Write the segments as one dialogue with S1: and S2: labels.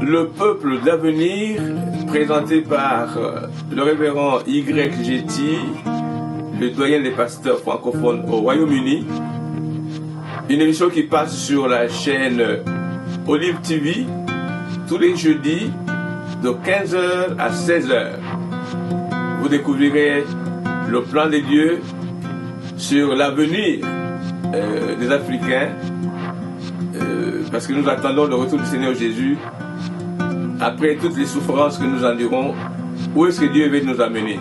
S1: Le peuple d'avenir, présenté par le révérend YGT, le doyen des pasteurs francophones au Royaume-Uni. Une émission qui passe sur la chaîne Olive TV tous les jeudis de 15h à 16h. Vous découvrirez le plan de Dieu sur l'avenir des Africains, parce que nous attendons le retour du Seigneur Jésus. Après toutes les souffrances que nous endurons, où est-ce que Dieu veut nous amener?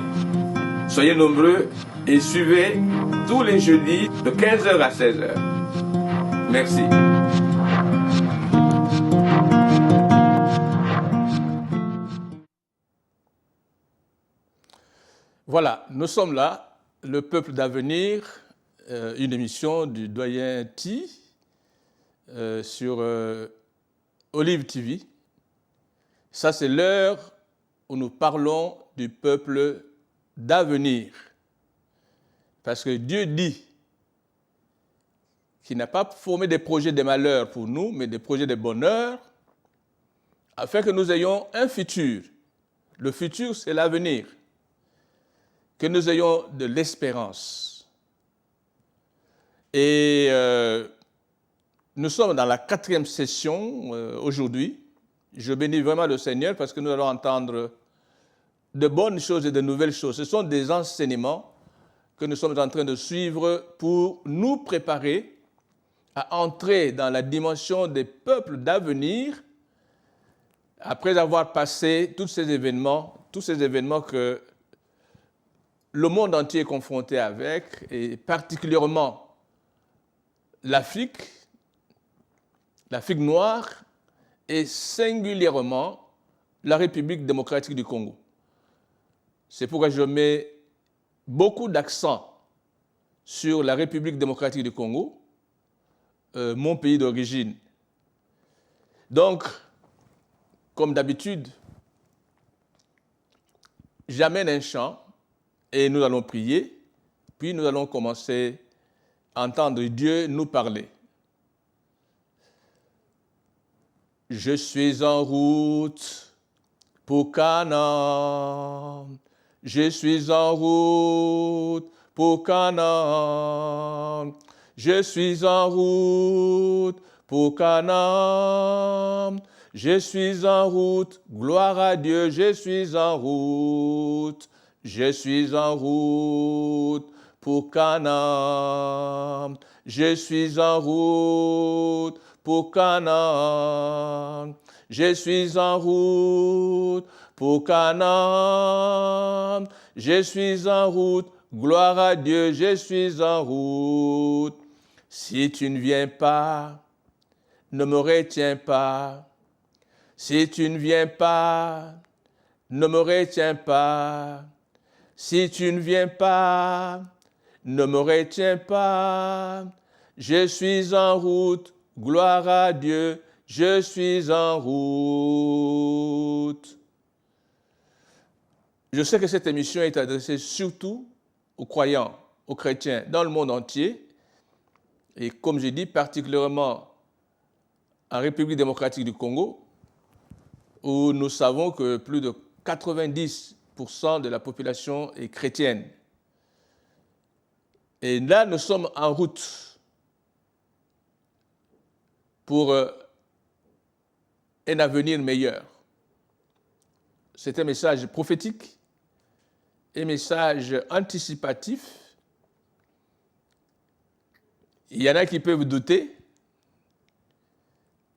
S1: Soyez nombreux et suivez tous les jeudis de 15h à 16h. Merci.
S2: Voilà, nous sommes là, le peuple d'avenir, une émission du doyen T sur Olive TV. Ça, c'est l'heure où nous parlons du peuple d'avenir. Parce que Dieu dit qu'il n'a pas formé des projets de malheur pour nous, mais des projets de bonheur, afin que nous ayons un futur. Le futur, c'est l'avenir. Que nous ayons de l'espérance. Et nous sommes dans la 4e session aujourd'hui. Je bénis vraiment le Seigneur parce que nous allons entendre de bonnes choses et de nouvelles choses. Ce sont des enseignements que nous sommes en train de suivre pour nous préparer à entrer dans la dimension des peuples d'avenir après avoir passé tous ces événements que le monde entier est confronté avec, et particulièrement l'Afrique noire, et singulièrement la République démocratique du Congo. C'est pourquoi je mets beaucoup d'accent sur la République démocratique du Congo, mon pays d'origine. Donc, comme d'habitude, j'amène un chant et nous allons prier, puis nous allons commencer à entendre Dieu nous parler. Je suis en route pour Canaan. Je suis en route pour Canaan. Je suis en route pour Canaan. Je suis en route, gloire à Dieu, je suis en route. Je suis en route pour Canaan. Je suis en route pour Canaan. Je suis en route pour Canaan. Je suis en route, gloire à Dieu, je suis en route. Si tu ne viens pas, ne me retiens pas. Si tu ne viens pas, ne me retiens pas. Si tu ne viens pas, ne me retiens pas. Je suis en route, gloire à Dieu, je suis en route. Je sais que cette émission est adressée surtout aux croyants, aux chrétiens dans le monde entier, et comme j'ai dit, particulièrement en République démocratique du Congo, où nous savons que plus de 90% de la population est chrétienne. Et là, nous sommes en route pour un avenir meilleur. C'est un message prophétique, un message anticipatif. Il y en a qui peuvent douter.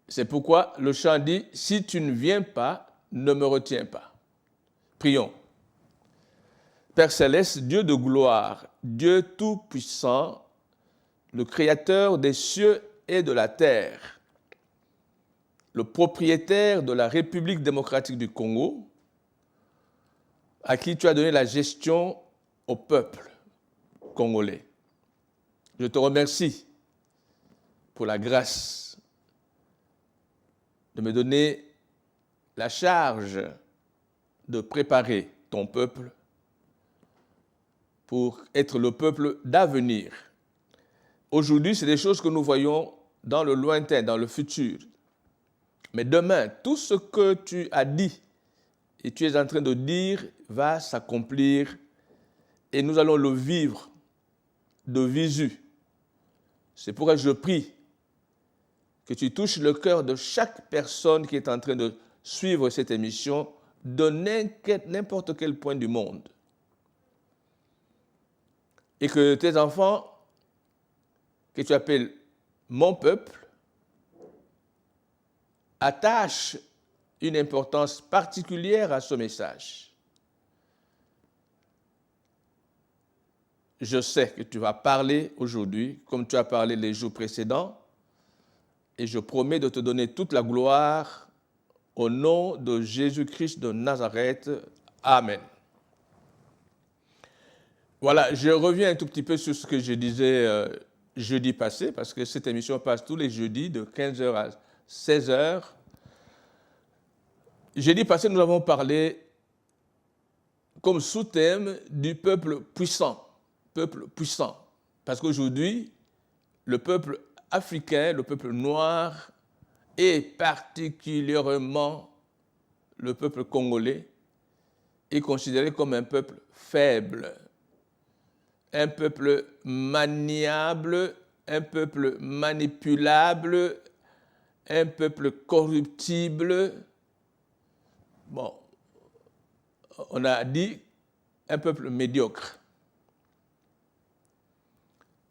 S2: C'est pourquoi le chant dit « Si tu ne viens pas, ne me retiens pas ». Prions. Père céleste, Dieu de gloire, Dieu tout-puissant, le créateur des cieux et de la terre, le propriétaire de la République démocratique du Congo, à qui tu as donné la gestion au peuple congolais. Je te remercie pour la grâce de me donner la charge de préparer ton peuple pour être le peuple d'avenir. Aujourd'hui, c'est des choses que nous voyons dans le lointain, dans le futur. Mais demain, tout ce que tu as dit et tu es en train de dire va s'accomplir et nous allons le vivre de visu. C'est pourquoi je prie que tu touches le cœur de chaque personne qui est en train de suivre cette émission de n'importe quel point du monde. Et que tes enfants, que tu appelles mon peuple, attachent une importance particulière à ce message. Je sais que tu vas parler aujourd'hui, comme tu as parlé les jours précédents, et je promets de te donner toute la gloire au nom de Jésus-Christ de Nazareth. Amen. Voilà, je reviens un tout petit peu sur ce que je disais jeudi passé, parce que cette émission passe tous les jeudis de 15h à 16h. Jeudi passé, nous avons parlé comme sous-thème du peuple puissant. Peuple puissant. Parce qu'aujourd'hui, le peuple africain, le peuple noir, et particulièrement le peuple congolais, est considéré comme un peuple faible, un peuple maniable, un peuple manipulable, un peuple corruptible. Bon, on a dit un peuple médiocre.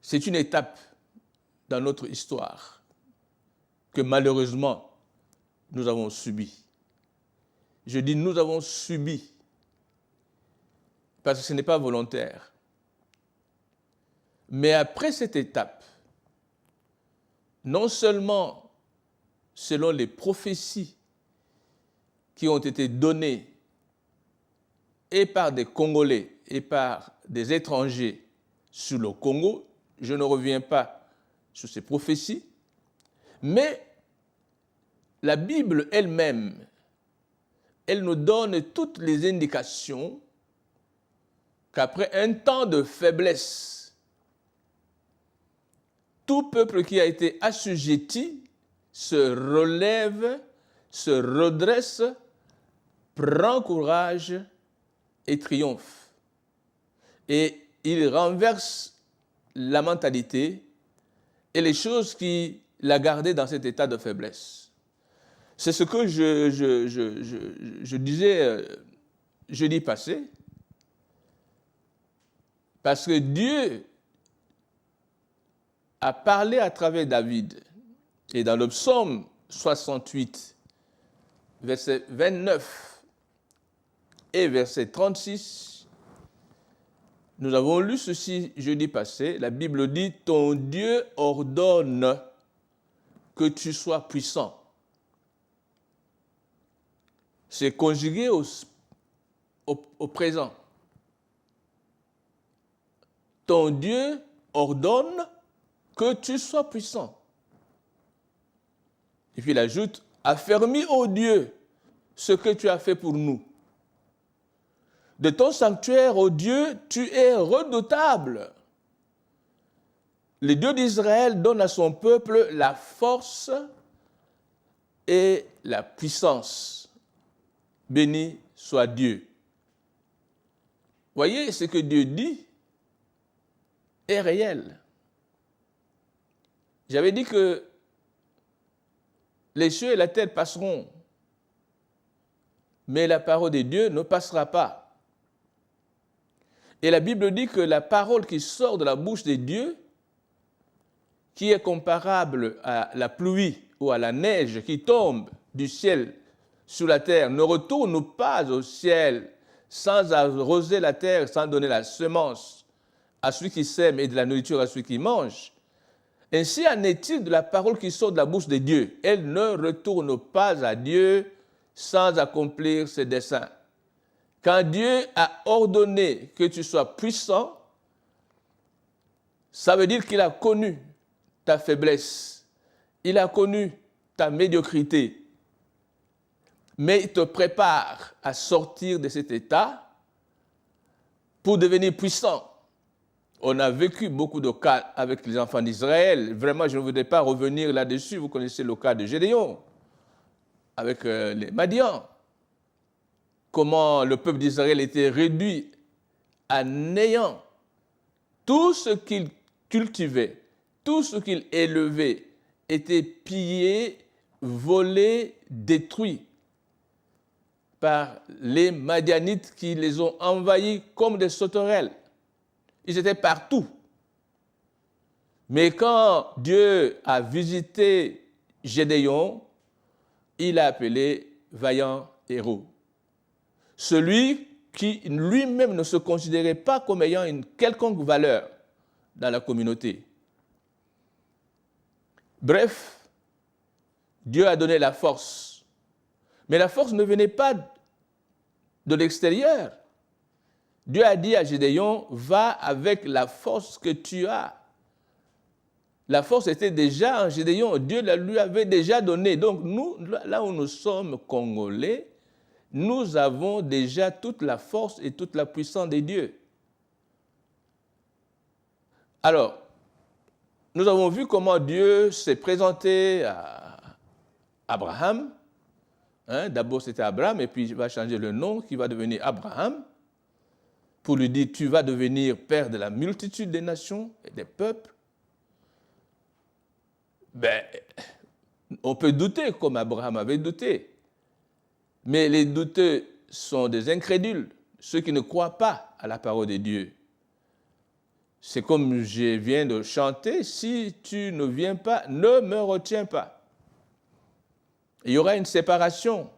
S2: C'est une étape dans notre histoire que malheureusement nous avons subi. Je dis nous avons subi parce que ce n'est pas volontaire. Mais après cette étape, non seulement selon les prophéties qui ont été données et par des Congolais et par des étrangers sur le Congo, je ne reviens pas sur ces prophéties, mais la Bible elle-même, elle nous donne toutes les indications qu'après un temps de faiblesse, tout peuple qui a été assujetti se relève, se redresse, prend courage et triomphe. Et il renverse la mentalité et les choses qui la gardaient dans cet état de faiblesse. C'est ce que je disais jeudi passé, parce que Dieu a parlé à travers David. Et dans le psaume 68, verset 29 et verset 36, nous avons lu ceci jeudi passé. La Bible dit « Ton Dieu ordonne que tu sois puissant ». C'est conjugué au présent. Ton Dieu ordonne que tu sois puissant. Et puis il ajoute, affermis, ô Dieu, ce que tu as fait pour nous. De ton sanctuaire, ô Dieu, tu es redoutable. Le Dieu d'Israël donne à son peuple la force et la puissance. Béni soit Dieu. Voyez, ce que Dieu dit est réel. J'avais dit que les cieux et la terre passeront, mais la parole de Dieu ne passera pas. Et la Bible dit que la parole qui sort de la bouche de Dieu, qui est comparable à la pluie ou à la neige qui tombe du ciel sur la terre, ne retourne pas au ciel sans arroser la terre, sans donner la semence à celui qui sème et de la nourriture à celui qui mange. Ainsi en est-il de la parole qui sort de la bouche de Dieu. Elle ne retourne pas à Dieu sans accomplir ses desseins. Quand Dieu a ordonné que tu sois puissant, ça veut dire qu'il a connu ta faiblesse, il a connu ta médiocrité, mais il te prépare à sortir de cet état pour devenir puissant. On a vécu beaucoup de cas avec les enfants d'Israël. Vraiment, je ne voudrais pas revenir là-dessus. Vous connaissez le cas de Gédéon. avec les Madians, comment le peuple d'Israël était réduit à néant. Tout ce qu'il cultivait, tout ce qu'il élevait était pillé, volé, détruit par les Madianites qui les ont envahis comme des sauterelles. Ils étaient partout. Mais quand Dieu a visité Gédéon, il l'a appelé vaillant héros. Celui qui lui-même ne se considérait pas comme ayant une quelconque valeur dans la communauté. Bref, Dieu a donné la force. Mais la force ne venait pas de l'extérieur. Dieu a dit à Gédéon, va avec la force que tu as. La force était déjà en Gédéon, Dieu la lui avait déjà donné. Donc nous, là où nous sommes Congolais, nous avons déjà toute la force et toute la puissance de Dieu. Alors, nous avons vu comment Dieu s'est présenté à Abraham. D'abord c'était Abraham et puis il va changer le nom qui va devenir Abraham pour lui dire tu vas devenir père de la multitude des nations et des peuples. On peut douter comme Abraham avait douté. Mais les douteux sont des incrédules, ceux qui ne croient pas à la parole de Dieu. C'est comme je viens de chanter, si tu ne viens pas, ne me retiens pas. Il y aura une séparation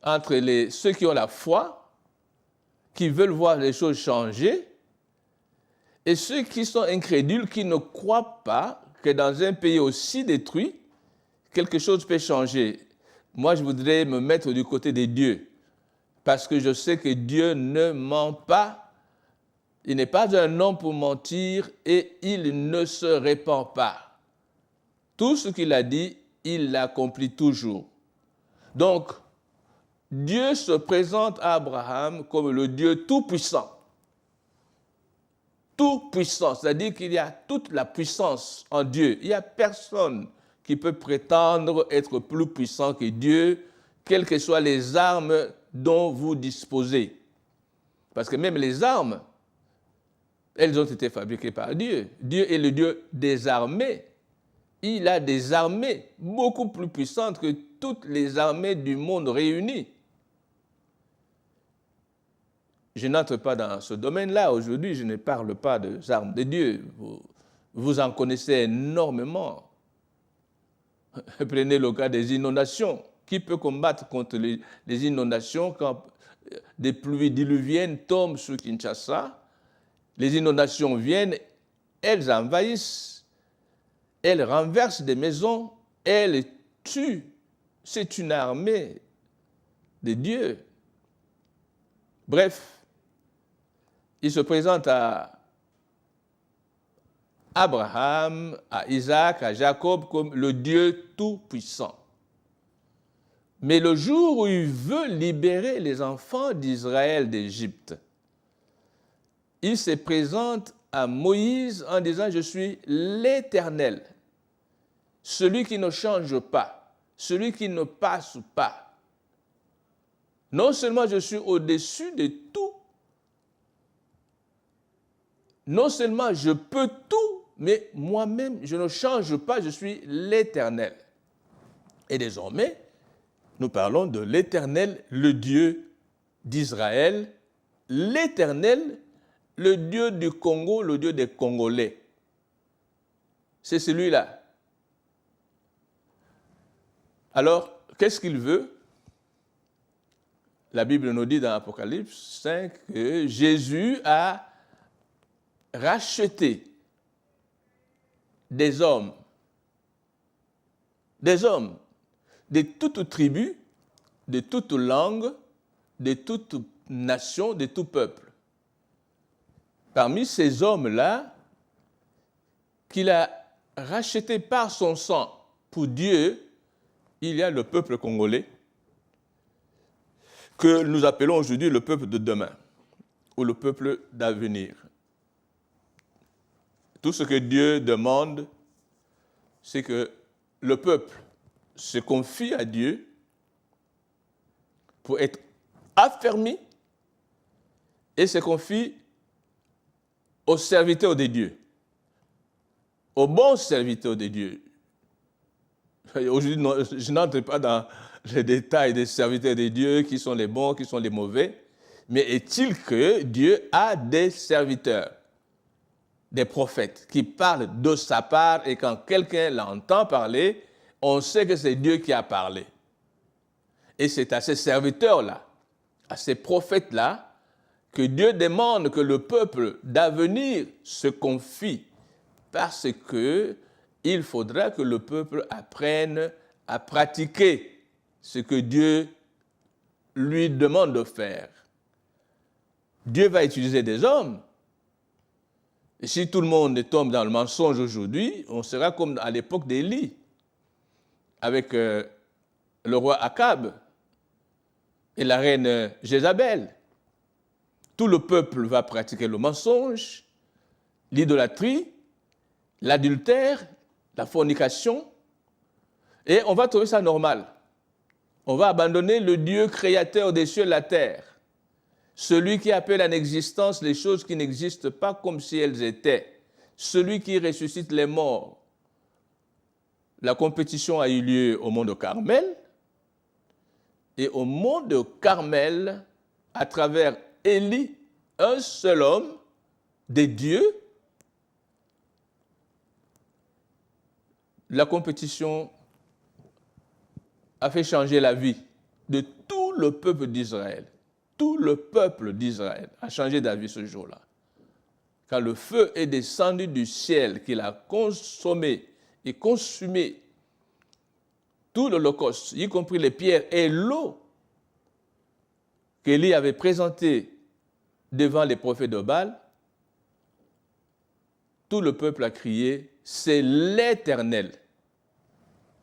S2: entre ceux qui ont la foi, qui veulent voir les choses changer, et ceux qui sont incrédules, qui ne croient pas que dans un pays aussi détruit, quelque chose peut changer. Moi, je voudrais me mettre du côté de Dieu, parce que je sais que Dieu ne ment pas. Il n'est pas un homme pour mentir et il ne se répand pas. Tout ce qu'il a dit, il l'accomplit toujours. Donc, Dieu se présente à Abraham comme le Dieu tout-puissant. Tout-puissant, c'est-à-dire qu'il y a toute la puissance en Dieu. Il n'y a personne qui peut prétendre être plus puissant que Dieu, quelles que soient les armes dont vous disposez. Parce que même les armes, elles ont été fabriquées par Dieu. Dieu est le Dieu des armées. Il a des armées beaucoup plus puissantes que toutes les armées du monde réunies. Je n'entre pas dans ce domaine-là. Aujourd'hui, je ne parle pas des armes de Dieu. Vous en connaissez énormément. Prenez le cas des inondations. Qui peut combattre contre les inondations quand des pluies diluviennes tombent sur Kinshasa? Les inondations viennent, elles envahissent, elles renversent des maisons, elles tuent. C'est une armée de Dieu. Bref, il se présente à Abraham, à Isaac, à Jacob comme le Dieu tout-puissant. Mais le jour où il veut libérer les enfants d'Israël d'Égypte, il se présente à Moïse en disant « Je suis l'Éternel, celui qui ne change pas, celui qui ne passe pas. Non seulement je suis au-dessus de tout, non seulement je peux tout, mais moi-même, je ne change pas, je suis l'Éternel. » Et désormais, nous parlons de l'Éternel, le Dieu d'Israël, l'Éternel, le Dieu du Congo, le Dieu des Congolais. C'est celui-là. Alors, qu'est-ce qu'il veut? La Bible nous dit dans Apocalypse 5 que Jésus a racheté des hommes de toute tribu, de toute langue, de toute nation, de tout peuple. Parmi ces hommes-là, qu'il a rachetés par son sang pour Dieu, il y a le peuple congolais, que nous appelons aujourd'hui le peuple de demain, ou le peuple d'avenir. Tout ce que Dieu demande, c'est que le peuple se confie à Dieu pour être affermi et se confie aux serviteurs de Dieu, aux bons serviteurs de Dieu. Aujourd'hui, je n'entre pas dans les détails des serviteurs de Dieu, qui sont les bons, qui sont les mauvais, mais est-il que Dieu a des serviteurs, des prophètes, qui parlent de sa part, et quand quelqu'un l'entend parler, on sait que c'est Dieu qui a parlé. Et c'est à ces serviteurs-là, à ces prophètes-là, que Dieu demande que le peuple d'avenir se confie, parce qu'il faudra que le peuple apprenne à pratiquer ce que Dieu lui demande de faire. Dieu va utiliser des hommes. Et si tout le monde tombe dans le mensonge aujourd'hui, on sera comme à l'époque d'Élie, avec le roi Akab et la reine Jézabel. Tout le peuple va pratiquer le mensonge, l'idolâtrie, l'adultère, la fornication, et on va trouver ça normal. On va abandonner le Dieu créateur des cieux et de la terre, celui qui appelle en existence les choses qui n'existent pas comme si elles étaient, celui qui ressuscite les morts. La compétition a eu lieu au mont de Carmel, et au mont de Carmel, à travers Élie, un seul homme des dieux, la compétition a fait changer la vie de tout le peuple d'Israël. Tout le peuple d'Israël a changé d'avis ce jour-là. Quand le feu est descendu du ciel, qu'il a consommé et consumé tout l'Holocauste, y compris les pierres et l'eau qu'Élie avait présentée devant les prophètes de Baal, tout le peuple a crié « C'est l'Éternel,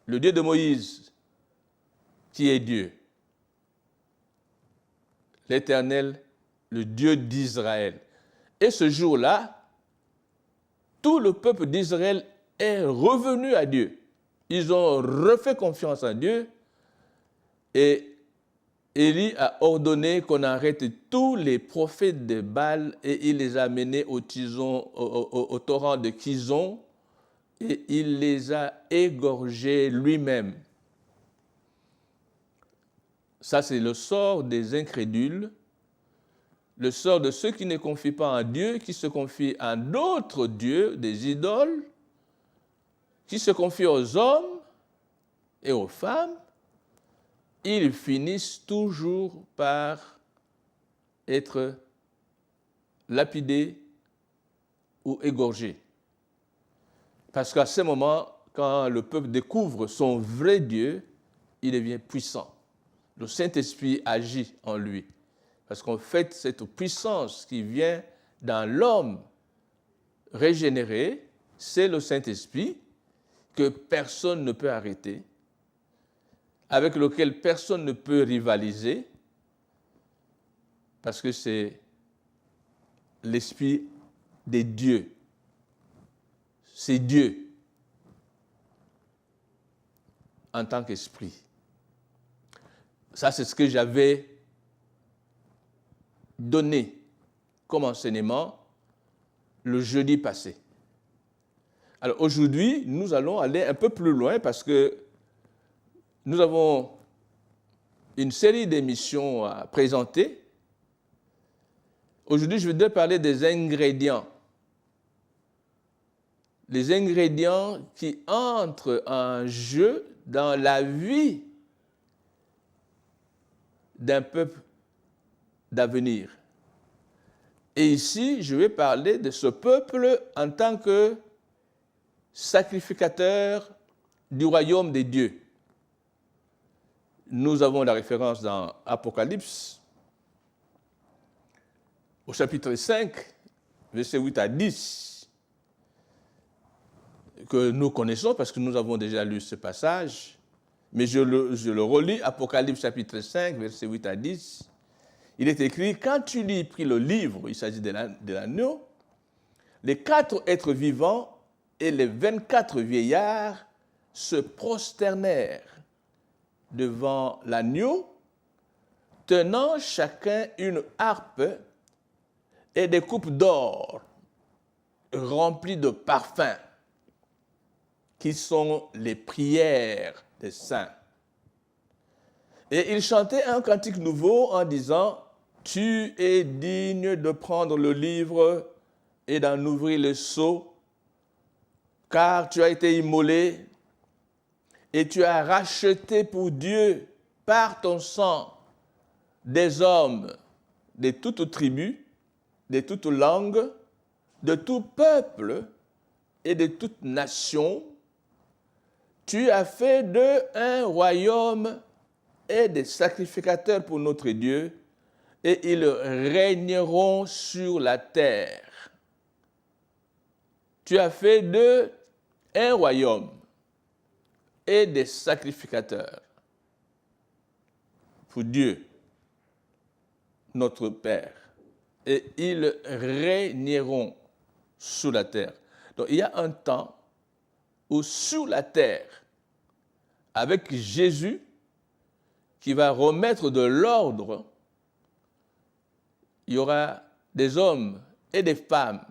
S2: le Dieu de Moïse, qui est Dieu. L'Éternel, le Dieu d'Israël. » Et ce jour-là, tout le peuple d'Israël est revenu à Dieu. Ils ont refait confiance en Dieu et Élie a ordonné qu'on arrête tous les prophètes de Baal et il les a menés au torrent de Kizon et il les a égorgés lui-même. Ça, c'est le sort des incrédules, le sort de ceux qui ne confient pas en Dieu, qui se confient en d'autres dieux, des idoles, qui se confient aux hommes et aux femmes. Ils finissent toujours par être lapidés ou égorgés. Parce qu'à ce moment, quand le peuple découvre son vrai Dieu, il devient puissant. Le Saint-Esprit agit en lui. Parce qu'en fait, cette puissance qui vient dans l'homme régénéré, c'est le Saint-Esprit que personne ne peut arrêter, avec lequel personne ne peut rivaliser, parce que c'est l'esprit des dieux. C'est Dieu en tant qu'esprit. Ça, c'est ce que j'avais donné comme enseignement le jeudi passé. Alors aujourd'hui, nous allons aller un peu plus loin parce que nous avons une série d'émissions à présenter. Aujourd'hui, je voudrais parler des ingrédients. Les ingrédients qui entrent en jeu dans la vie d'un peuple d'avenir. Et ici, je vais parler de ce peuple en tant que sacrificateur du royaume des dieux. Nous avons la référence dans Apocalypse, au chapitre 5, versets 8 à 10, que nous connaissons parce que nous avons déjà lu ce passage, mais je le relis, Apocalypse chapitre 5, versets 8 à 10. Il est écrit, quand tu lis pris le livre, il s'agit de l'agneau, les 4 êtres vivants et les 24 vieillards se prosternèrent devant l'agneau, tenant chacun une harpe et des coupes d'or remplies de parfums, qui sont les prières des saints. Et ils chantaient un cantique nouveau en disant « Tu es digne de prendre le livre et d'en ouvrir le sceau, car tu as été immolé et tu as racheté pour Dieu par ton sang des hommes de toutes tribus, de toutes langues, de tout peuple et de toute nation. Tu as fait d'eux un royaume et des sacrificateurs pour notre Dieu, et ils régneront sur la terre. » Tu as fait d'eux un royaume et des sacrificateurs pour Dieu, notre Père, et ils régneront sur la terre. Donc il y a un temps où sur la terre, avec Jésus, qui va remettre de l'ordre, il y aura des hommes et des femmes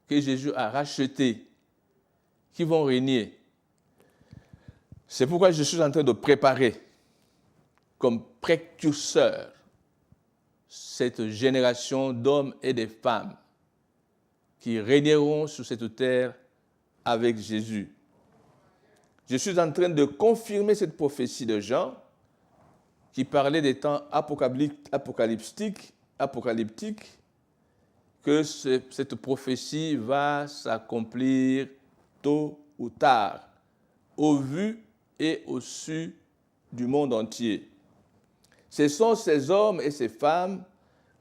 S2: que Jésus a rachetés, qui vont régner. C'est pourquoi je suis en train de préparer comme précurseur cette génération d'hommes et de femmes qui régneront sur cette terre avec Jésus. Je suis en train de confirmer cette prophétie de Jean qui parlait des temps apocalyptiques, que cette prophétie va s'accomplir tôt ou tard, au vu et au su du monde entier. Ce sont ces hommes et ces femmes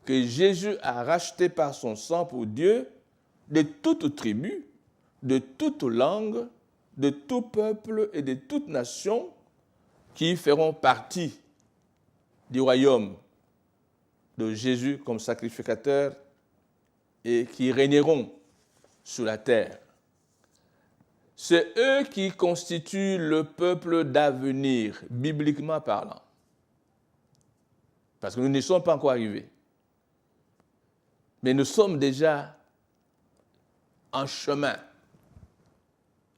S2: que Jésus a rachetés par son sang pour Dieu, de toute tribu, de toute langue, de tout peuple et de toute nation, qui feront partie du royaume de Jésus comme sacrificateur et qui régneront sur la terre. C'est eux qui constituent le peuple d'avenir, bibliquement parlant. Parce que nous n'y sommes pas encore arrivés. Mais nous sommes déjà en chemin,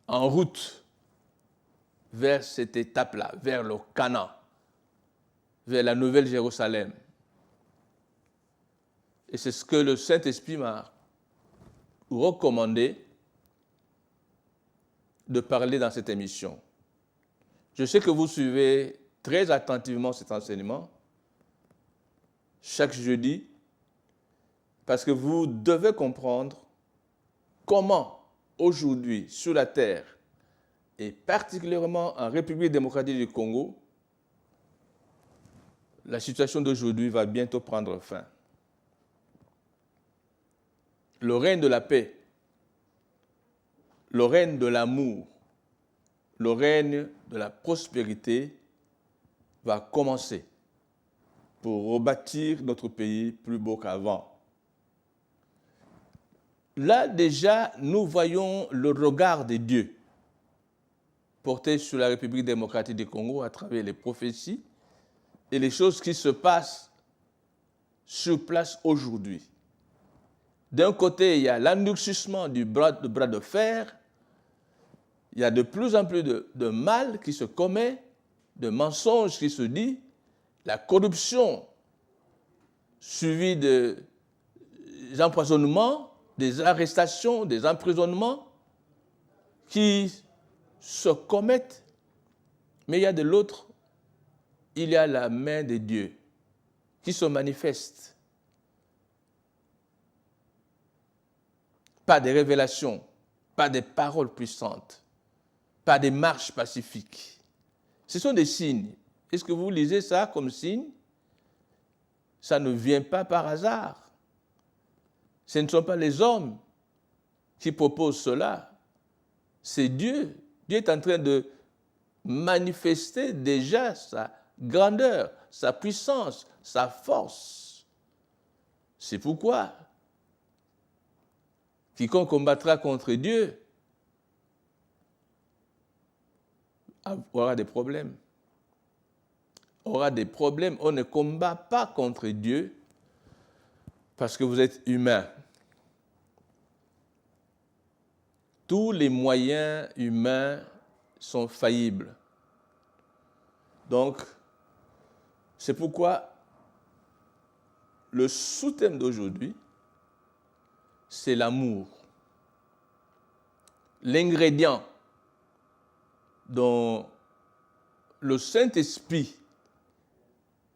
S2: en route vers cette étape-là, vers le Canaan, vers la Nouvelle Jérusalem. Et c'est ce que le Saint-Esprit m'a recommandé de parler dans cette émission. Je sais que vous suivez très attentivement cet enseignement chaque jeudi, parce que vous devez comprendre comment aujourd'hui sur la terre, et particulièrement en République démocratique du Congo, la situation d'aujourd'hui va bientôt prendre fin. Le règne de la paix, le règne de l'amour, le règne de la prospérité va commencer pour rebâtir notre pays plus beau qu'avant. Là déjà, nous voyons le regard de Dieu porté sur la République démocratique du Congo à travers les prophéties et les choses qui se passent sur place aujourd'hui. D'un côté, il y a l'endurcissement du bras de fer, il y a de plus en plus de mal qui se commet, de mensonges qui se disent, la corruption suivie des empoisonnements, des arrestations, des emprisonnements qui se commettent. Mais il y a de l'autre, il y a la main de Dieu qui se manifeste. Pas des révélations, pas des paroles puissantes, pas des marches pacifiques. Ce sont des signes. Est-ce que vous lisez ça comme signe? Ça ne vient pas par hasard. Ce ne sont pas les hommes qui proposent cela. C'est Dieu. Dieu est en train de manifester déjà sa grandeur, sa puissance, sa force. C'est pourquoi quiconque combattra contre Dieu aura des problèmes. aura des problèmes. On ne combat pas contre Dieu parce que vous êtes humain. Tous les moyens humains sont faillibles. Donc, c'est pourquoi le sous-thème d'aujourd'hui, c'est l'amour. L'ingrédient dont le Saint-Esprit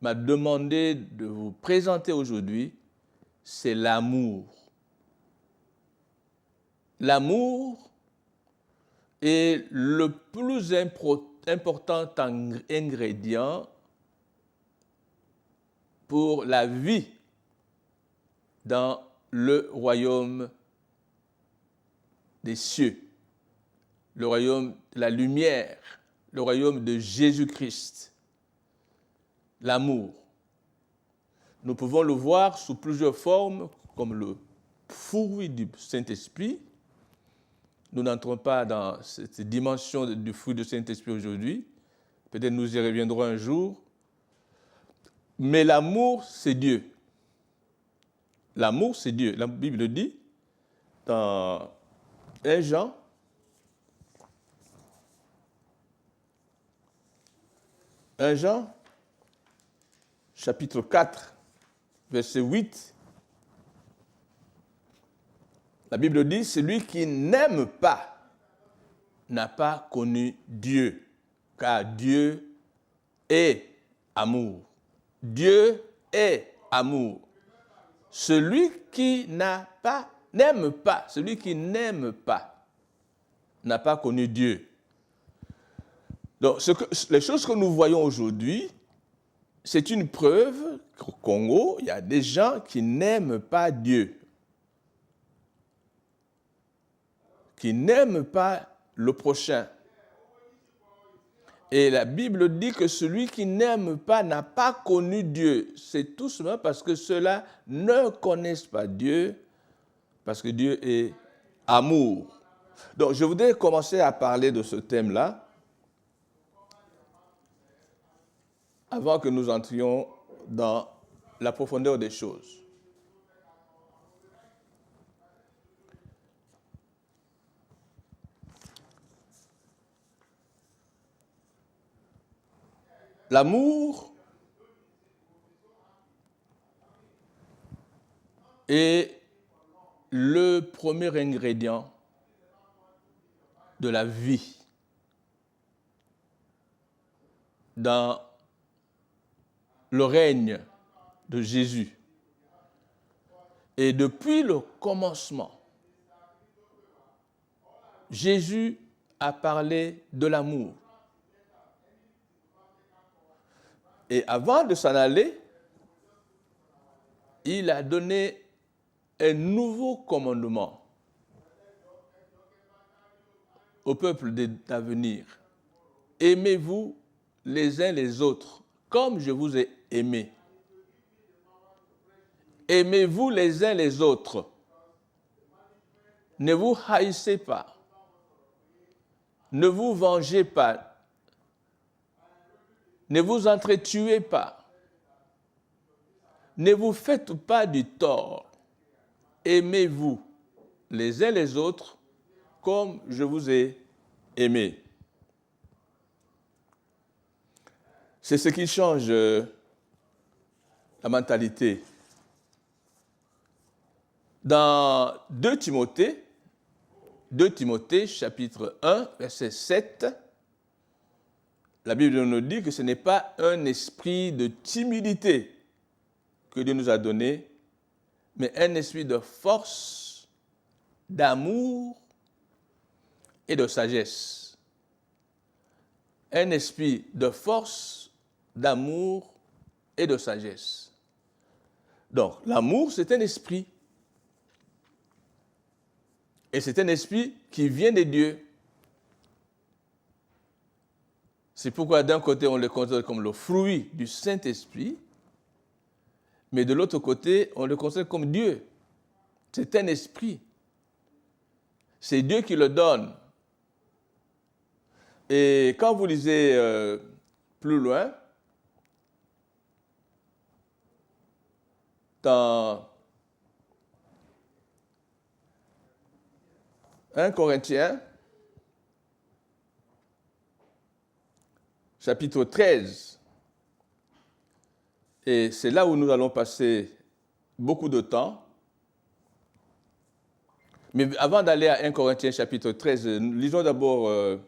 S2: m'a demandé de vous présenter aujourd'hui, c'est l'amour. L'amour est le plus important ingrédient pour la vie dans le royaume des cieux, le royaume de la lumière, le royaume de Jésus-Christ. L'amour. Nous pouvons le voir sous plusieurs formes, comme le fruit du Saint-Esprit. Nous n'entrons pas dans cette dimension du fruit du Saint-Esprit aujourd'hui. Peut-être nous y reviendrons un jour. Mais l'amour, c'est Dieu. L'amour, c'est Dieu. La Bible dit dans 1 Jean, chapitre 4, verset 8, la Bible dit, celui qui n'aime pas n'a pas connu Dieu, car Dieu est amour. Dieu est amour. Celui qui n'aime pas n'a pas connu Dieu. Donc, les choses que nous voyons aujourd'hui, c'est une preuve qu'au Congo, il y a des gens qui n'aiment pas Dieu, qui n'aiment pas le prochain. Et la Bible dit que celui qui n'aime pas n'a pas connu Dieu. C'est tout simplement parce que ceux-là ne connaissent pas Dieu, parce que Dieu est amour. Donc, je voudrais commencer à parler de ce thème-là, avant que nous entrions dans la profondeur des choses. L'amour est le premier ingrédient de la vie dans le règne de Jésus. Et depuis le commencement, Jésus a parlé de l'amour. Et avant de s'en aller, il a donné un nouveau commandement au peuple d'avenir. Aimez-vous les uns les autres, comme je vous ai aimé. Aimez-vous les uns les autres. Ne vous haïssez pas. Ne vous vengez pas. Ne vous entretuez pas. Ne vous faites pas du tort. Aimez-vous les uns les autres comme je vous ai aimé. C'est ce qui change la mentalité. Dans 2 Timothée, chapitre 1, verset 7, la Bible nous dit que ce n'est pas un esprit de timidité que Dieu nous a donné, mais un esprit de force, d'amour et de sagesse. Un esprit de force, d'amour et de sagesse. Donc, l'amour, c'est un esprit. Et c'est un esprit qui vient de Dieu. C'est pourquoi d'un côté, on le considère comme le fruit du Saint-Esprit, mais de l'autre côté, on le considère comme Dieu. C'est un esprit. C'est Dieu qui le donne. Et quand vous lisez plus loin, dans 1 Corinthiens, chapitre 13. Et c'est là où nous allons passer beaucoup de temps. Mais avant d'aller à 1 Corinthiens, chapitre 13, lisons d'abord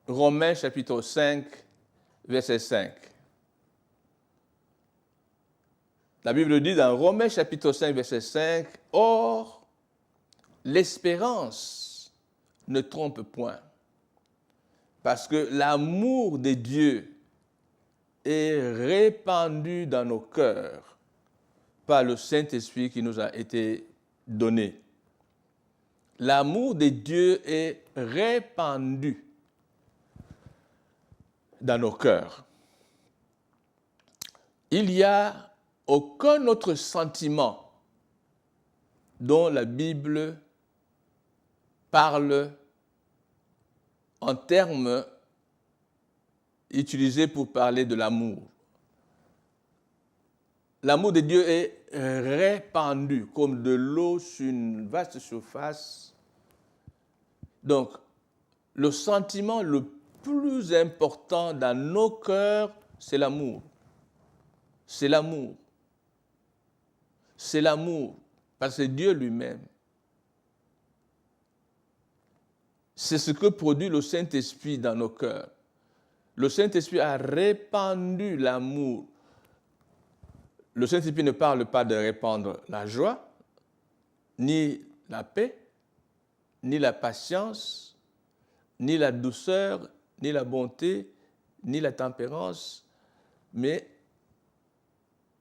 S2: Romains, chapitre 5, verset 5. La Bible dit dans Romains, chapitre 5, verset 5, « Or, l'espérance ne trompe point, parce que l'amour de Dieu est répandu dans nos cœurs par le Saint-Esprit qui nous a été donné. » L'amour de Dieu est répandu dans nos cœurs. Il n'y a aucun autre sentiment dont la Bible parle en termes utilisés pour parler de l'amour. L'amour de Dieu est répandu comme de l'eau sur une vaste surface. Donc, le sentiment le plus important dans nos cœurs, c'est l'amour. C'est l'amour. C'est l'amour, parce que Dieu lui-même. C'est ce que produit le Saint-Esprit dans nos cœurs. Le Saint-Esprit a répandu l'amour. Le Saint-Esprit ne parle pas de répandre la joie, ni la paix, ni la patience, ni la douceur, ni la bonté, ni la tempérance, mais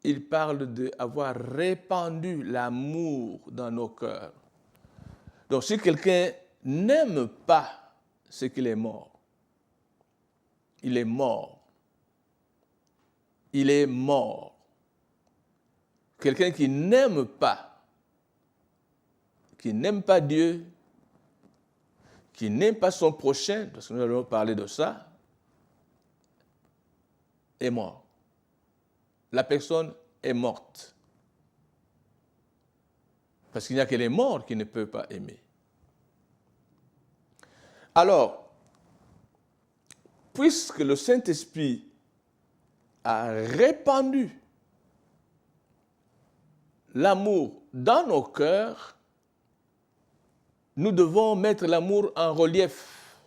S2: il parle d'avoir répandu l'amour dans nos cœurs. Donc si quelqu'un n'aime pas, c'est qu'il est mort. Il est mort. Il est mort. Quelqu'un qui n'aime pas Dieu, qui n'aime pas son prochain, parce que nous allons parler de ça, est mort. La personne est morte. Parce qu'il n'y a que les morts qui ne peuvent pas aimer. Alors, puisque le Saint-Esprit a répandu l'amour dans nos cœurs, nous devons mettre l'amour en relief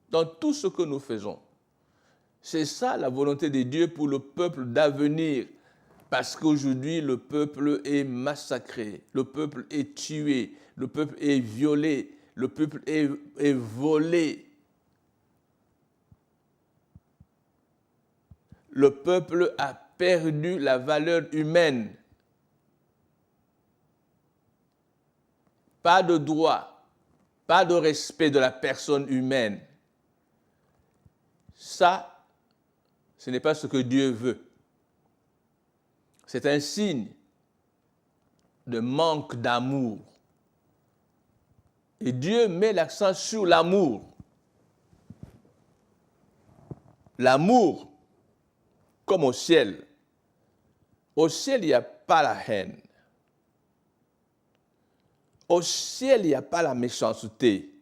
S2: dans tout ce que nous faisons. C'est ça la volonté de Dieu pour le peuple d'avenir. Parce qu'aujourd'hui, le peuple est massacré, le peuple est tué, le peuple est violé, le peuple est volé. Le peuple a perdu la valeur humaine. Pas de droit, pas de respect de la personne humaine. Ça, ce n'est pas ce que Dieu veut. C'est un signe de manque d'amour. Et Dieu met l'accent sur l'amour. L'amour, comme au ciel. Au ciel, il n'y a pas la haine. Au ciel, il n'y a pas la méchanceté.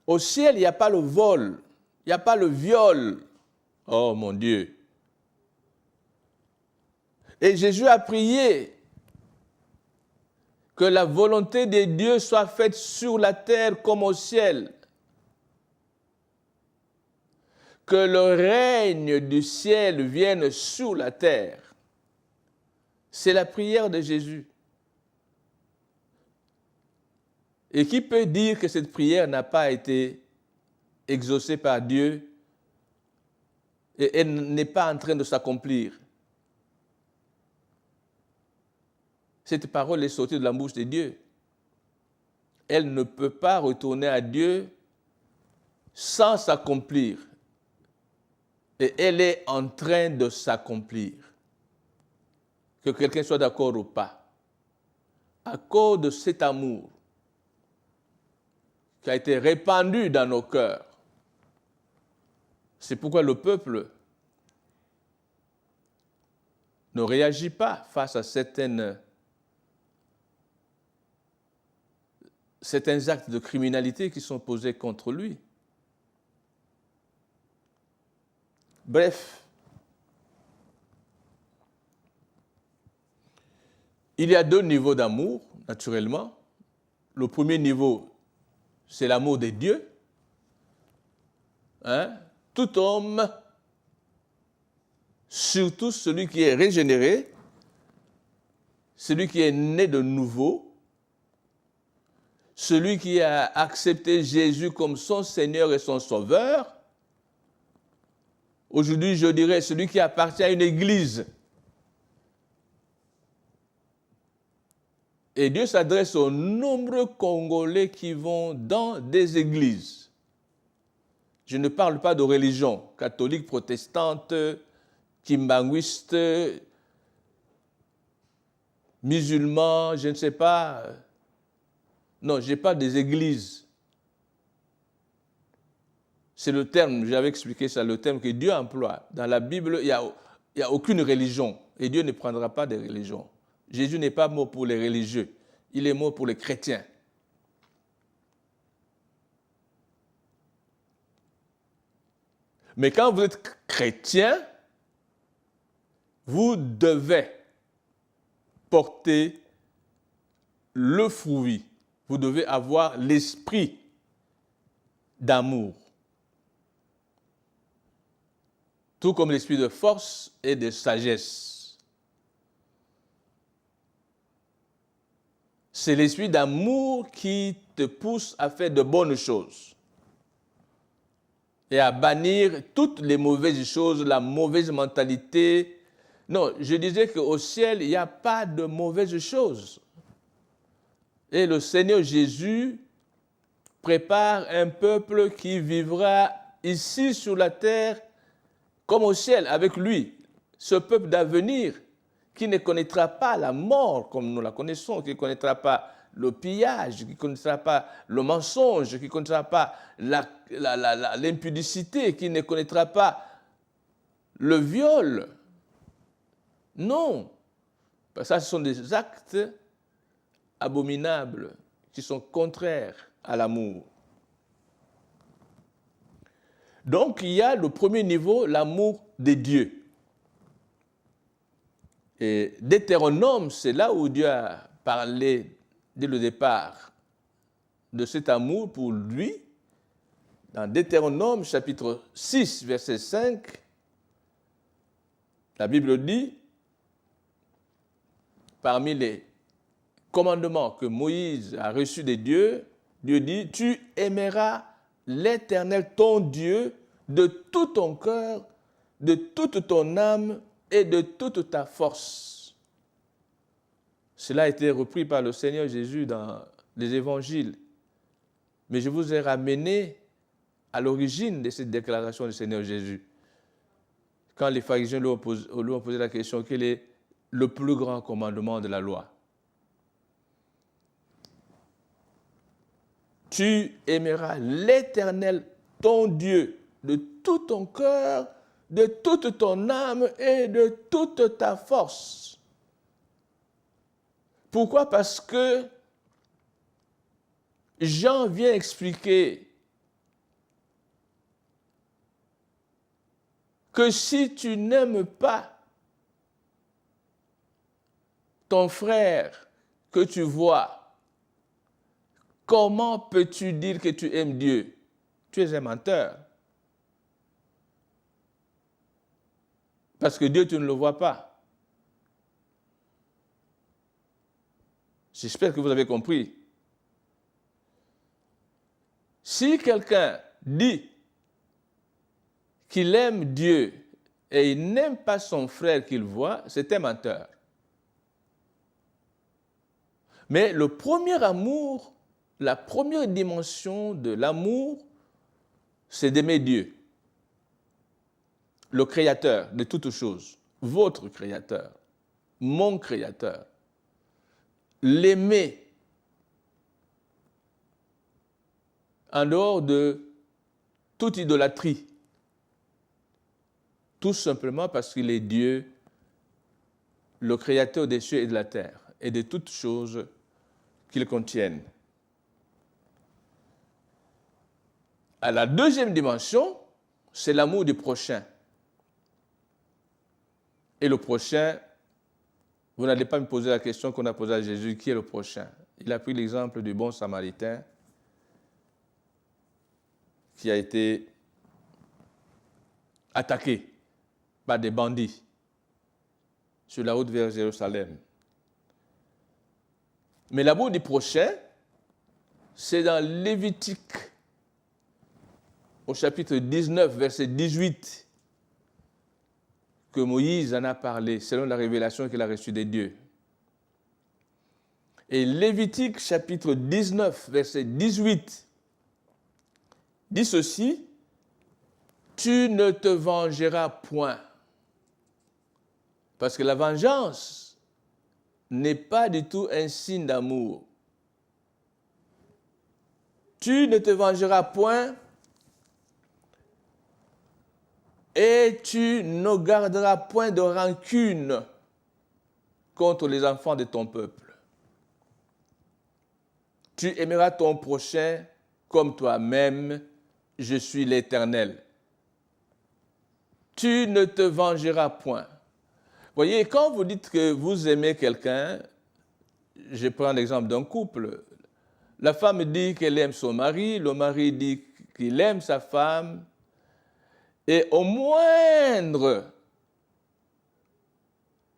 S2: Au ciel, il n'y a pas le vol. Il n'y a pas le viol. Oh mon Dieu. Et Jésus a prié que la volonté de Dieu soit faite sur la terre comme au ciel. Que le règne du ciel vienne sur la terre. C'est la prière de Jésus. Et qui peut dire que cette prière n'a pas été exaucée par Dieu et elle n'est pas en train de s'accomplir? Cette parole est sortie de la bouche de Dieu. Elle ne peut pas retourner à Dieu sans s'accomplir. Et elle est en train de s'accomplir. Que quelqu'un soit d'accord ou pas. À cause de cet amour qui a été répandu dans nos cœurs. C'est pourquoi le peuple ne réagit pas face à certains actes de criminalité qui sont posés contre lui. Bref, il y a deux niveaux d'amour, naturellement. Le premier niveau, c'est l'amour des dieux. Tout homme, surtout celui qui est régénéré, celui qui est né de nouveau, celui qui a accepté Jésus comme son Seigneur et son Sauveur. Aujourd'hui, je dirais celui qui appartient à une église. Et Dieu s'adresse aux nombreux Congolais qui vont dans des églises. Je ne parle pas de religion, catholique, protestante, kimbanguiste, musulman, je ne sais pas. Non, je parle des églises. C'est le terme, j'avais expliqué ça, le terme que Dieu emploie. Dans la Bible, il n'y a aucune religion. Et Dieu ne prendra pas de religion. Jésus n'est pas mort pour les religieux. Il est mort pour les chrétiens. Mais quand vous êtes chrétien, vous devez porter le fruit. Vous devez avoir l'esprit d'amour. Tout comme l'esprit de force et de sagesse. C'est l'esprit d'amour qui te pousse à faire de bonnes choses et à bannir toutes les mauvaises choses, la mauvaise mentalité. Non, je disais qu'au ciel, il n'y a pas de mauvaises choses. Et le Seigneur Jésus prépare un peuple qui vivra ici sur la terre comme au ciel avec lui. Ce peuple d'avenir qui ne connaîtra pas la mort comme nous la connaissons, qui ne connaîtra pas le pillage, qui ne connaîtra pas le mensonge, qui ne connaîtra pas l'impudicité, qui ne connaîtra pas le viol. Non, parce que ça, ce sont des actes abominables qui sont contraires à l'amour. Donc, il y a le premier niveau, l'amour des dieux. Et Deutéronome, c'est là où Dieu a parlé dès le départ de cet amour pour lui. Dans Deutéronome, chapitre 6, verset 5, la Bible dit, parmi les commandements que Moïse a reçus des dieux, Dieu dit, tu aimeras l'Éternel, ton Dieu, de tout ton cœur, de toute ton âme et de toute ta force. Cela a été repris par le Seigneur Jésus dans les évangiles. Mais je vous ai ramené à l'origine de cette déclaration du Seigneur Jésus. Quand les pharisiens lui ont posé la question, quel est le plus grand commandement de la loi? Tu aimeras l'Éternel, ton Dieu, de tout ton cœur, de toute ton âme et de toute ta force. Pourquoi? Parce que Jean vient expliquer que si tu n'aimes pas ton frère que tu vois, comment peux-tu dire que tu aimes Dieu? Tu es un menteur. Parce que Dieu, tu ne le vois pas. J'espère que vous avez compris. Si quelqu'un dit qu'il aime Dieu et il n'aime pas son frère qu'il voit, c'est un menteur. Mais le premier amour, la première dimension de l'amour, c'est d'aimer Dieu, le Créateur de toutes choses, votre Créateur, mon Créateur. L'aimer en dehors de toute idolâtrie, tout simplement parce qu'il est Dieu le Créateur des cieux et de la terre, et de toutes choses qu'ils contiennent. À la deuxième dimension, c'est l'amour du prochain. Et le prochain, vous n'allez pas me poser la question qu'on a posée à Jésus, qui est le prochain? Il a pris l'exemple du bon Samaritain qui a été attaqué par des bandits sur la route vers Jérusalem. Mais l'amour du prochain, c'est dans Lévitique, au chapitre 19, verset 18, que Moïse en a parlé, selon la révélation qu'il a reçue des dieux. Et Lévitique, chapitre 19, verset 18, dit ceci: « Tu ne te vengeras point. » Parce que la vengeance n'est pas du tout un signe d'amour. Tu ne te vengeras point et tu ne garderas point de rancune contre les enfants de ton peuple. Tu aimeras ton prochain comme toi-même, je suis l'Éternel. Tu ne te vengeras point. Voyez, quand vous dites que vous aimez quelqu'un, je prends l'exemple d'un couple. La femme dit qu'elle aime son mari, le mari dit qu'il aime sa femme, et au moindre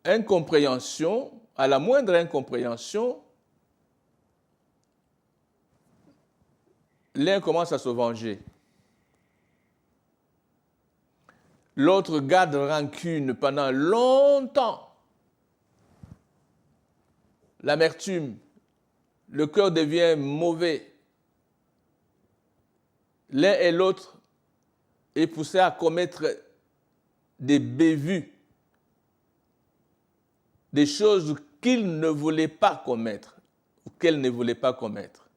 S2: incompréhension, à la moindre incompréhension, l'un commence à se venger. L'autre garde rancune pendant longtemps. L'amertume, le cœur devient mauvais. L'un et l'autre est poussé à commettre des bévues, des choses qu'il ne voulait pas commettre ou qu'elle ne voulait pas commettre.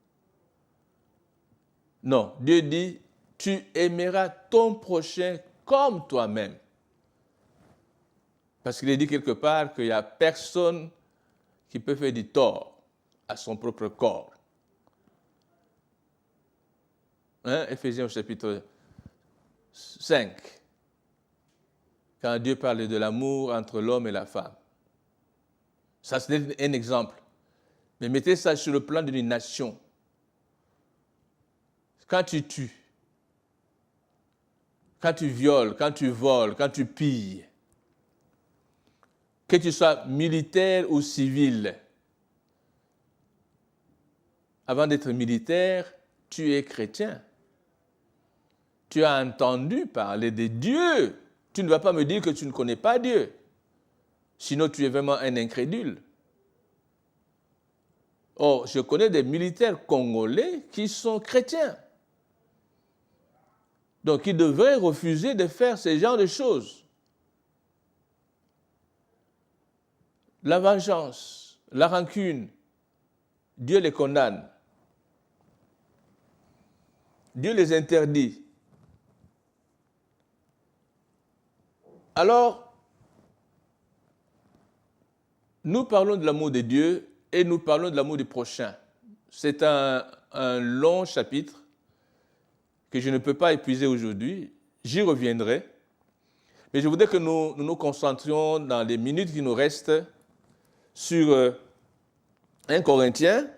S2: Non, Dieu dit, tu aimeras ton prochain comme toi-même. Parce qu'il est dit quelque part qu'il n'y a personne qui peut faire du tort à son propre corps. Éphésiens au chapitre 5, quand Dieu parle de l'amour entre l'homme et la femme. Ça, c'est un exemple. Mais mettez ça sur le plan d'une nation. Quand tu tues, quand tu violes, quand tu voles, quand tu pilles, que tu sois militaire ou civil, avant d'être militaire, tu es chrétien. Tu as entendu parler de Dieu. Tu ne vas pas me dire que tu ne connais pas Dieu. Sinon, tu es vraiment un incrédule. Or, je connais des militaires congolais qui sont chrétiens. Donc, ils devraient refuser de faire ce genre de choses. La vengeance, la rancune, Dieu les condamne. Dieu les interdit. Alors, nous parlons de l'amour de Dieu et nous parlons de l'amour du prochain. C'est un long chapitre que je ne peux pas épuiser aujourd'hui. J'y reviendrai. Mais je voudrais que nous nous concentrions dans les minutes qui nous restent sur 1 Corinthiens,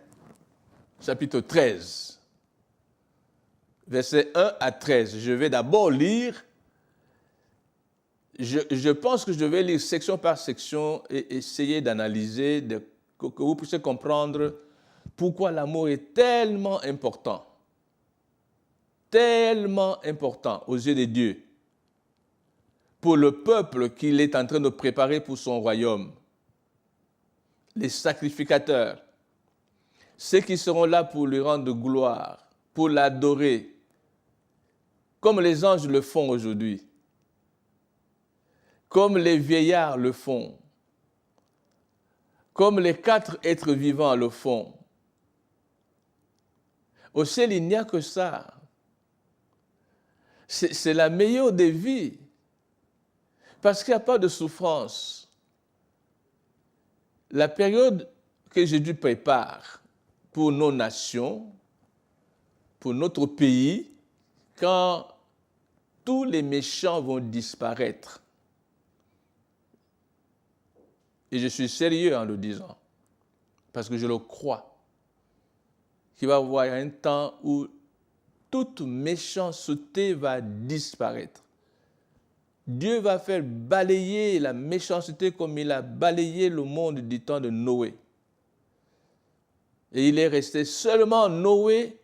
S2: chapitre 13, versets 1 à 13. Je vais d'abord lire. Je pense que je vais lire section par section et essayer d'analyser, que vous puissiez comprendre pourquoi l'amour est tellement important aux yeux de Dieu, pour le peuple qu'il est en train de préparer pour son royaume, les sacrificateurs, ceux qui seront là pour lui rendre gloire, pour l'adorer, comme les anges le font aujourd'hui, comme les vieillards le font, comme les 4 êtres vivants le font. Au ciel, il n'y a que ça. C'est la meilleure des vies. Parce qu'il n'y a pas de souffrance. la période que Jésus prépare pour nos nations, pour notre pays, quand tous les méchants vont disparaître. Et je suis sérieux en le disant, parce que je le crois, qu'il va y avoir un temps où toute méchanceté va disparaître. Dieu va faire balayer la méchanceté comme il a balayé le monde du temps de Noé. Et il est resté seulement Noé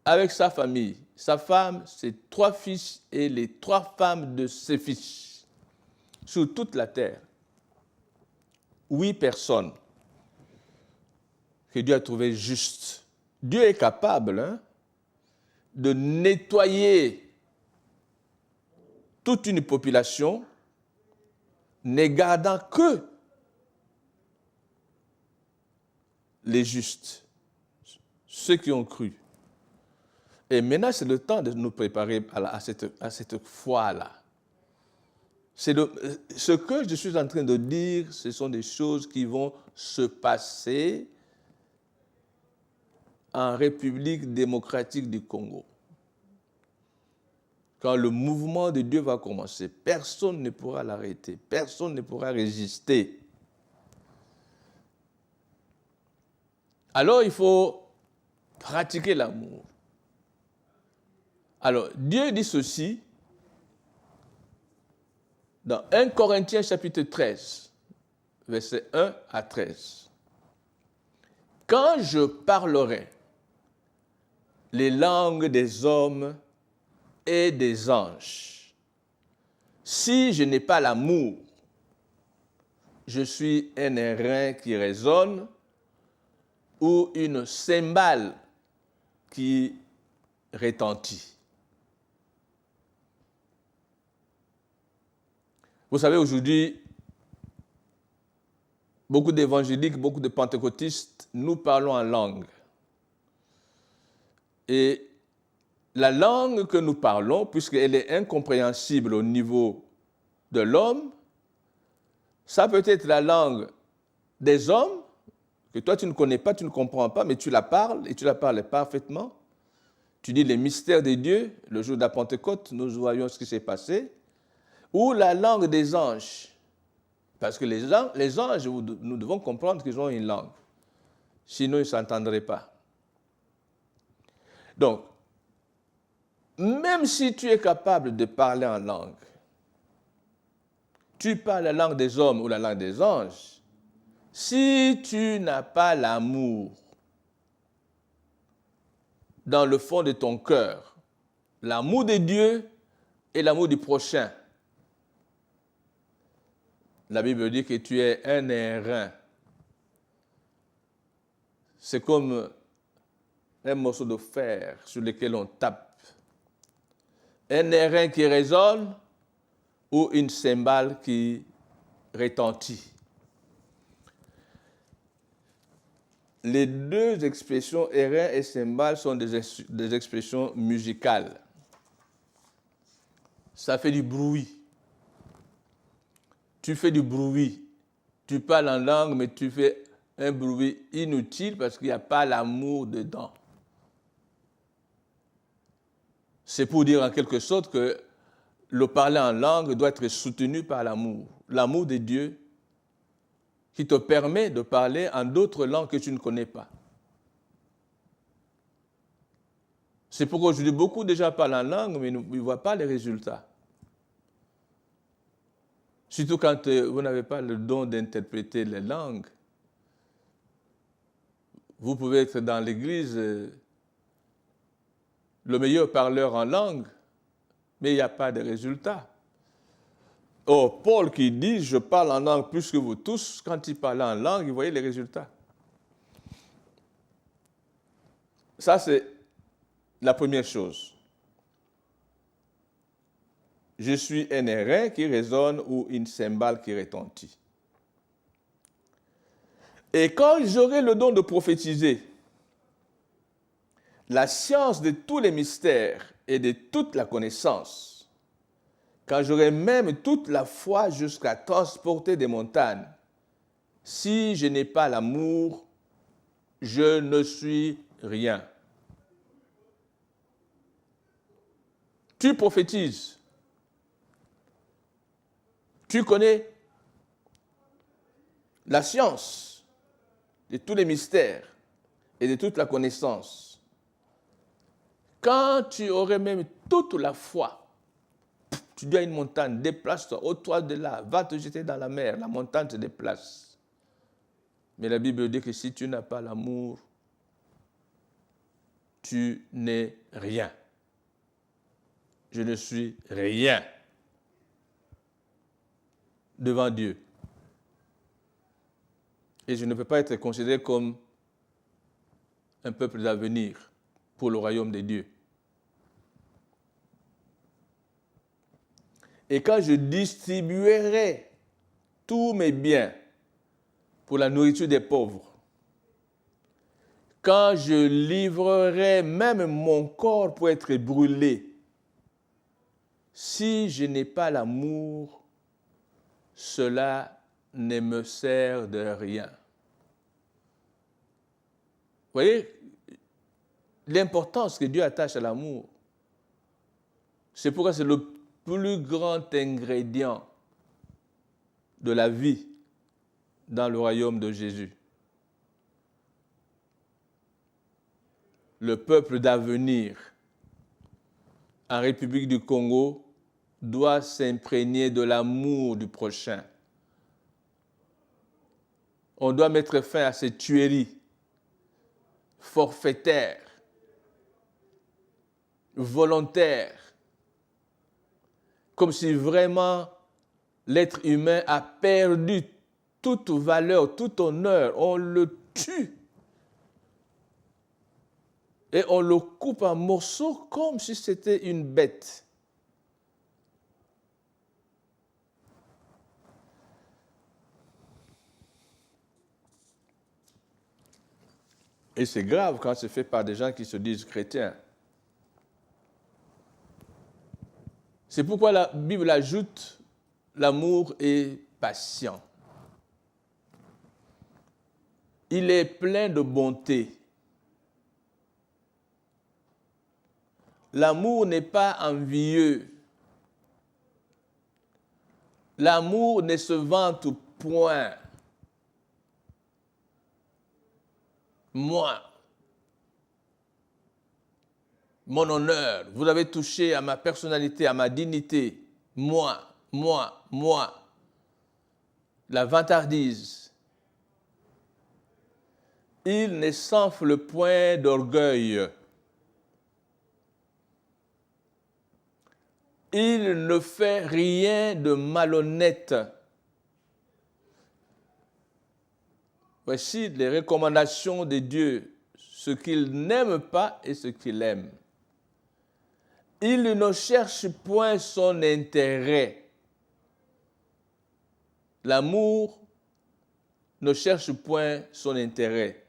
S2: avec sa famille, sa femme, ses 3 fils et les 3 femmes de ses fils, sur toute la terre. 8 personnes que Dieu a trouvées justes. Dieu est capable de nettoyer toute une population, ne gardant que les justes, ceux qui ont cru. Et maintenant, c'est le temps de nous préparer à cette foi-là. Ce que je suis en train de dire, ce sont des choses qui vont se passer en République démocratique du Congo. Quand le mouvement de Dieu va commencer, personne ne pourra l'arrêter, personne ne pourra résister. Alors, il faut pratiquer l'amour. Alors, Dieu dit ceci dans 1 Corinthiens chapitre 13, versets 1 à 13. Quand je parlerai les langues des hommes et des anges, si je n'ai pas l'amour, je suis un airain qui résonne ou une cymbale qui retentit. Vous savez, aujourd'hui, beaucoup d'évangéliques, beaucoup de pentecôtistes, nous parlons en langue. Et la langue que nous parlons, puisqu'elle est incompréhensible au niveau de l'homme, ça peut être la langue des hommes, que toi tu ne connais pas, tu ne comprends pas, mais tu la parles, et tu la parles parfaitement. Tu dis les mystères de Dieu, le jour de la Pentecôte, nous voyons ce qui s'est passé. Ou la langue des anges. Parce que les anges, nous devons comprendre qu'ils ont une langue. Sinon, ils ne s'entendraient pas. Donc, même si tu es capable de parler en langue, tu parles la langue des hommes ou la langue des anges, si tu n'as pas l'amour dans le fond de ton cœur, l'amour de Dieu et l'amour du prochain, la Bible dit que tu es un airain. C'est comme un morceau de fer sur lequel on tape. Un airain qui résonne ou une cymbale qui retentit. Les 2 expressions, airain et cymbale, sont des expressions musicales. Ça fait du bruit. Tu fais du bruit, tu parles en langue, mais tu fais un bruit inutile parce qu'il n'y a pas l'amour dedans. C'est pour dire en quelque sorte que le parler en langue doit être soutenu par l'amour de Dieu qui te permet de parler en d'autres langues que tu ne connais pas. C'est pourquoi aujourd'hui beaucoup déjà parlent en langue, mais ils ne voient pas les résultats. Surtout quand vous n'avez pas le don d'interpréter les langues. Vous pouvez être dans l'église le meilleur parleur en langue, mais il n'y a pas de résultat. Or, Paul qui dit « Je parle en langue plus que vous tous », quand il parlait en langue, il voyait les résultats. Ça, c'est la première chose. Je suis un airain qui résonne ou une cymbale qui retentit. Et quand j'aurai le don de prophétiser, la science de tous les mystères et de toute la connaissance, quand j'aurai même toute la foi jusqu'à transporter des montagnes, Si je n'ai pas l'amour, je ne suis rien. Tu prophétises. Tu connais la science de tous les mystères et de toute la connaissance. Quand tu aurais même toute la foi, tu dis à une montagne, déplace-toi, ôte-toi de là, va te jeter dans la mer, la montagne se déplace. Mais la Bible dit que si tu n'as pas l'amour, tu n'es rien. Je ne suis rien devant Dieu. Et je ne peux pas être considéré comme un peuple d'avenir pour le royaume de Dieu. Et quand je distribuerai tous mes biens pour la nourriture des pauvres, quand je livrerai même mon corps pour être brûlé, si je n'ai pas l'amour, cela ne me sert de rien. Vous voyez l'importance que Dieu attache à l'amour. C'est pourquoi c'est le plus grand ingrédient de la vie dans le royaume de Jésus. Le peuple d'avenir en République du Congo doit s'imprégner de l'amour du prochain. On doit mettre fin à ces tueries forfaitaires, volontaires, comme si vraiment l'être humain a perdu toute valeur, tout honneur. On le tue et on le coupe en morceaux comme si c'était une bête. Et c'est grave quand c'est fait par des gens qui se disent chrétiens. C'est pourquoi la Bible ajoute l'amour est patient. Il est plein de bonté. L'amour n'est pas envieux. L'amour ne se vante point. Moi, mon honneur, vous avez touché à ma personnalité, à ma dignité. Moi. La vantardise. Il ne s'enfle point d'orgueil. Il ne fait rien de malhonnête. Voici les recommandations de Dieu, ce qu'il n'aime pas et ce qu'il aime. Il ne cherche point son intérêt. L'amour ne cherche point son intérêt.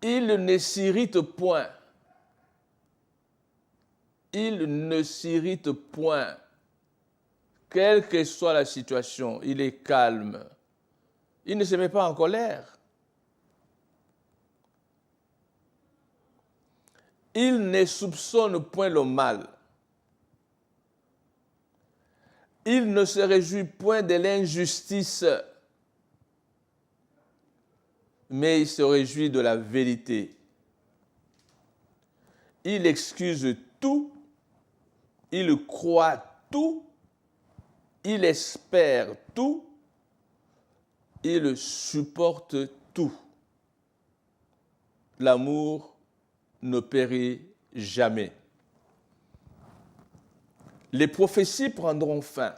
S2: Il ne s'irrite point. Il ne s'irrite point. Quelle que soit la situation, il est calme. Il ne se met pas en colère. Il ne soupçonne point le mal. Il ne se réjouit point de l'injustice, mais il se réjouit de la vérité. Il excuse tout, il croit tout, il espère tout, il supporte tout. L'amour ne périt jamais. Les prophéties prendront fin.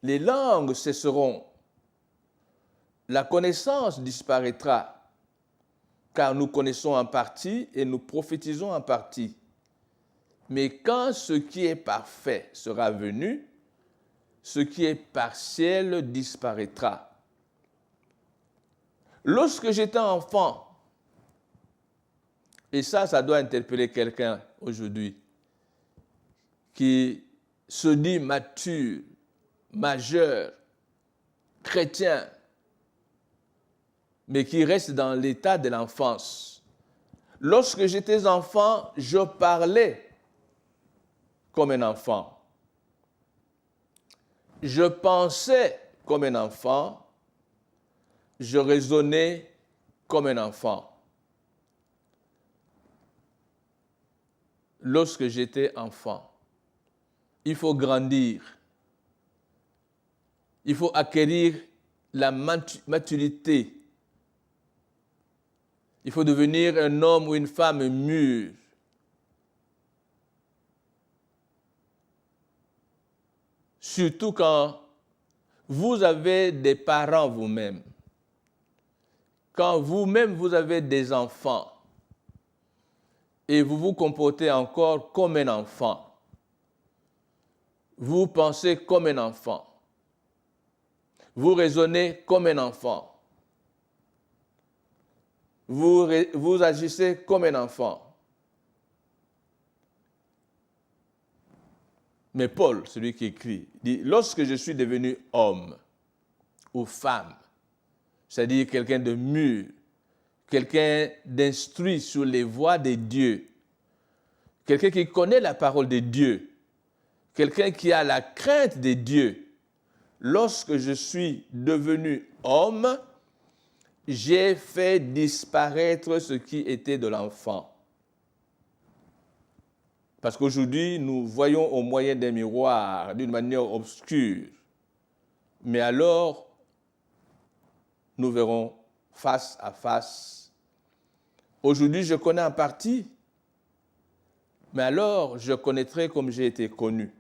S2: Les langues cesseront. La connaissance disparaîtra, car nous connaissons en partie et nous prophétisons en partie. Mais quand ce qui est parfait sera venu, ce qui est partiel disparaîtra. Lorsque j'étais enfant, et ça doit interpeller quelqu'un aujourd'hui, qui se dit mature, majeur, chrétien, mais qui reste dans l'état de l'enfance. Lorsque j'étais enfant, je parlais comme un enfant. Je pensais comme un enfant. Je raisonnais comme un enfant. Lorsque j'étais enfant, il faut grandir. Il faut acquérir la maturité. Il faut devenir un homme ou une femme mûre. Surtout quand vous avez des parents vous-même. Quand vous-même vous avez des enfants et vous vous comportez encore comme un enfant. Vous pensez comme un enfant. Vous raisonnez comme un enfant. Vous agissez comme un enfant. Mais Paul, celui qui écrit, dit, lorsque je suis devenu homme ou femme, c'est-à-dire quelqu'un de mûr, quelqu'un d'instruit sur les voies de Dieu, quelqu'un qui connaît la parole de Dieu, quelqu'un qui a la crainte de Dieu, lorsque je suis devenu homme, j'ai fait disparaître ce qui était de l'enfant. Parce qu'aujourd'hui, nous voyons au moyen d'un miroir, d'une manière obscure. Mais alors, nous verrons face à face. Aujourd'hui, je connais en partie, mais alors, je connaîtrai comme j'ai été connu.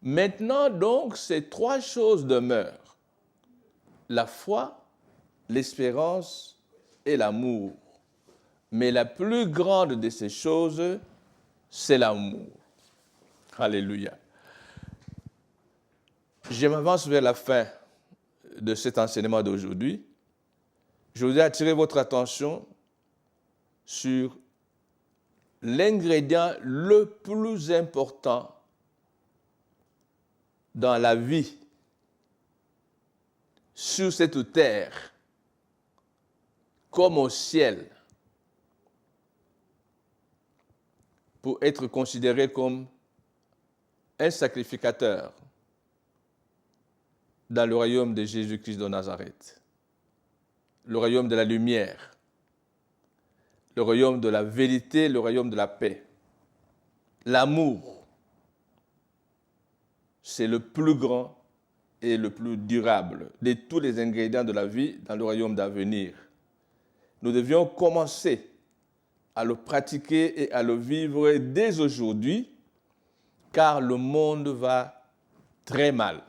S2: Maintenant, donc, ces trois choses demeurent. La foi, l'espérance et l'amour. Mais la plus grande de ces choses, c'est l'amour. Alléluia. Je m'avance vers la fin de cet enseignement d'aujourd'hui. Je voudrais attirer votre attention sur l'ingrédient le plus important dans la vie sur cette terre, comme au ciel, pour être considéré comme un sacrificateur dans le royaume de Jésus-Christ de Nazareth, le royaume de la lumière, le royaume de la vérité, le royaume de la paix. L'amour, c'est le plus grand et le plus durable de tous les ingrédients de la vie dans le royaume d'avenir. Nous devions commencer à le pratiquer et à le vivre dès aujourd'hui, car le monde va très mal.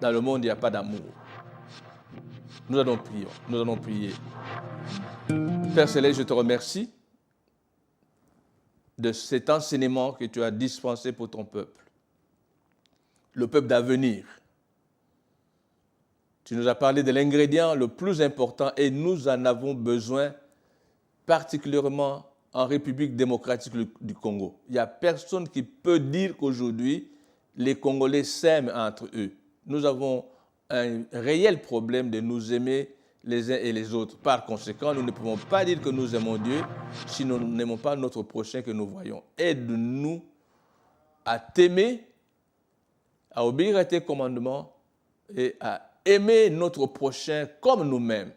S2: Dans le monde, il n'y a pas d'amour. Nous allons prier. Père Céleste, je te remercie de cet enseignement que tu as dispensé pour ton peuple, le peuple d'avenir. Tu nous as parlé de l'ingrédient le plus important et nous en avons besoin, particulièrement en République démocratique du Congo. Il n'y a personne qui peut dire qu'aujourd'hui, les Congolais s'aiment entre eux. Nous avons un réel problème de nous aimer les uns et les autres. Par conséquent, nous ne pouvons pas dire que nous aimons Dieu si nous n'aimons pas notre prochain que nous voyons. Aide-nous à t'aimer, à obéir à tes commandements et à aimer notre prochain comme nous-mêmes.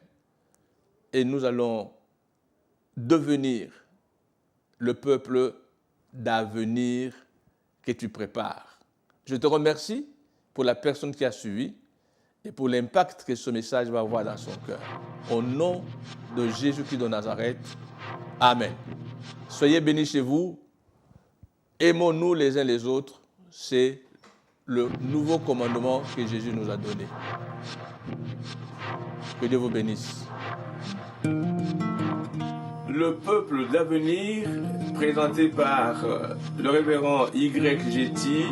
S2: Et nous allons devenir le peuple d'avenir que tu prépares. Je te remercie pour la personne qui a suivi et pour l'impact que ce message va avoir dans son cœur. Au nom de Jésus-Christ de Nazareth, Amen. Soyez bénis chez vous. Aimons-nous les uns les autres. C'est le nouveau commandement que Jésus nous a donné. Que Dieu vous bénisse.
S1: Le peuple d'avenir, présenté par le révérend YGT,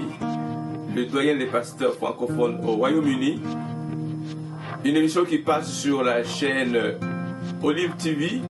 S1: le doyen des pasteurs francophones au Royaume-Uni. Une émission qui passe sur la chaîne Olive TV.